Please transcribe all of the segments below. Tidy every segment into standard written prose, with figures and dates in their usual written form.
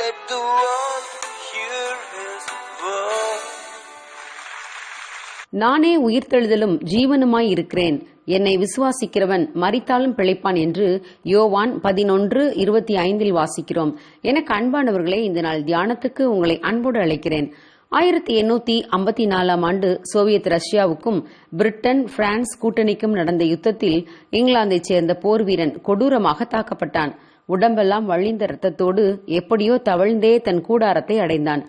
Let the world hear his word. நானே உயிர்த்தெழுதலும் ஜீவனுமாய் இருக்கிறேன், என்னை விசுவாசிக்கிறவன் மரித்தாலும் பிழைப்பான் என்று யோவான் 11:25 வாசிக்கிறோம். எனக்கு அன்பானவர்களே, இந்த நாள் தியானத்துக்கு உங்களை அன்போடு அழைக்கிறேன். 1854 ஆண்டு சோவியத் ரஷ்யாவுக்கும் பிரிட்டன் பிரான்ஸ் கூட்டணிக்கும் நடந்த யுத்தத்தில் இங்கிலாந்தைச் சேர்ந்த போர் வீரன் கொடூரமாக தாக்கப்பட்டான். உடம்பெல்லாம் வழிந்த இரத்தத்தோடு எப்படியோ தவழ்ந்தே தன் கூடாரத்தை அடைந்தான்.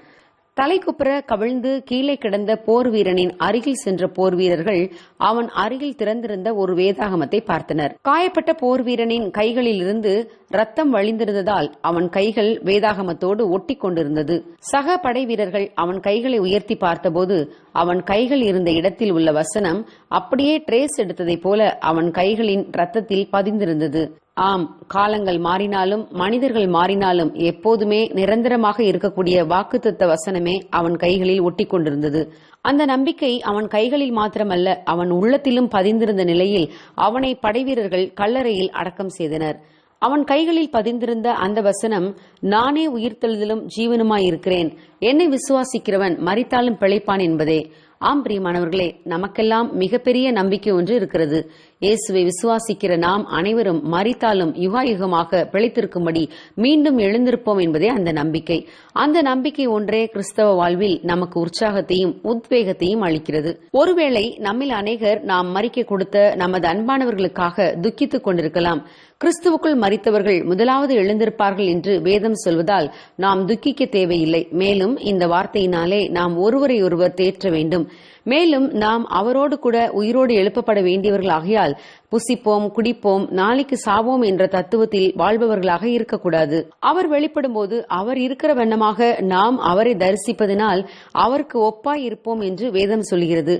தலைக்குப்புற கவிழ்ந்து கீழே கிடந்த போர் வீரனின் அருகில் சென்ற போர் வீரர்கள் அவன் அருகில் திறந்திருந்த ஒரு வேதாகமத்தை பார்த்தனர். காயப்பட்ட போர் வீரனின் கைகளில் இருந்து ரத்தம் வழிந்திருந்ததால் அவன் கைகள் வேதாகமத்தோடு ஒட்டி கொண்டிருந்தது. சக படை வீரர்கள் அவன் கைகளை உயர்த்தி பார்த்தபோது அவன் கைகள் இருந்த இடத்தில் உள்ள வசனம் அப்படியே ட்ரேஸ் எடுத்ததை போல அவன் கைகளின் ரத்தத்தில் பதிந்திருந்தது. ஆம், காலங்கள் மாறினாலும் மனிதர்கள் மாறினாலும் எப்போதுமே நிரந்தரமாக இருக்கக்கூடிய வாக்குத்தத்த வசனமே அவன் கைகளில் ஒட்டி கொண்டிருந்தது. அந்த நம்பிக்கை அவன் கைகளில் மாத்திரமல்ல, அவன் உள்ளத்திலும் பதிந்திருந்த நிலையில் அவனை படைவீரர்கள் கல்லறையில் அடக்கம் செய்தனர். அவன் கைகளில் பதிந்திருந்த அந்த வசனம், நானே உயிர்த்தெழுதலும் ஜீவனுமாயிருக்கிறேன், என்னை விசுவாசிக்கிறவன் மரித்தாலும் பிழைப்பான் என்பதே. ஆம் பிரியமானவர்களே, நமக்கெல்லாம் மிகப்பெரிய நம்பிக்கை ஒன்று இருக்கிறது. இயேசுவை விசுவாசிக்கிற நாம் அனைவரும் மரித்தாலும் யுகாயுகமாக பிழைத்திருக்கும்படி மீண்டும் எழுந்திருப்போம் என்பதே அந்த நம்பிக்கை. அந்த நம்பிக்கை ஒன்றே கிறிஸ்தவ வாழ்வில் நமக்கு உற்சாகத்தையும் உத்வேகத்தையும் அளிக்கிறது. ஒருவேளை நம்மில் அநேகர் நாம் மரிக்க கொடுத்த நமது அன்பானவர்களுக்காக துக்கித்துக் கொண்டிருக்கலாம். கிறிஸ்துவுக்குள் மரித்தவர்கள் முதலாவது எழுந்திருப்பார்கள் என்று வேதம் சொல்வதால் நாம் துக்கிக்க தேவையில்லை. மேலும் இந்த வார்த்தையினாலே நாம் ஒருவரை ஒருவர் தேற்ற வேண்டும். மேலும் நாம் அவரோடு கூட உயிரோடு எழுப்பப்பட வேண்டியவர்கள் ஆகையால் புசிப்போம், குடிப்போம், நாளைக்கு சாவோம் என்ற தத்துவத்தில் வாழ்பவர்களாக இருக்கக்கூடாது. அவர் வெளிப்படும் போது அவர் இருக்கிற வண்ணமாக நாம் அவரை தரிசிப்பதனால் அவருக்கு ஒப்பாய் இருப்போம் என்று வேதம் சொல்கிறது.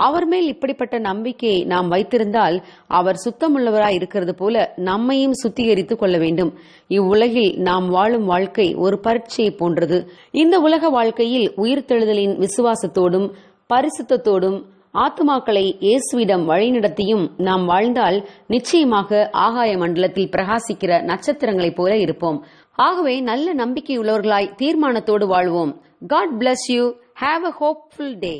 அவர் மேல் இப்படிப்பட்ட நம்பிக்கையை நாம் வைத்திருந்தால் அவர் சுத்தமுள்ளவராய் இருக்கிறது போல நம்மையும் சுத்திகரித்துக் கொள்ள வேண்டும். இவ்வுலகில் நாம் வாழும் வாழ்க்கை ஒரு பரீட்சையை போன்றது. இந்த உலக வாழ்க்கையில் உயிர்த்தெழுதலின் விசுவாசத்தோடும் பரிசுத்தத்தோடும் ஆத்துமாக்களை இயேசுவிடம் வழிநடத்தியும் நாம் வாழ்ந்தால் நிச்சயமாக ஆகாய மண்டலத்தில் பிரகாசிக்கிற நட்சத்திரங்களைப் போல இருப்போம். ஆகவே நல்ல நம்பிக்கை உள்ளவர்களாய் தீர்மானத்தோடு வாழ்வோம். God bless you. Have a hopeful day.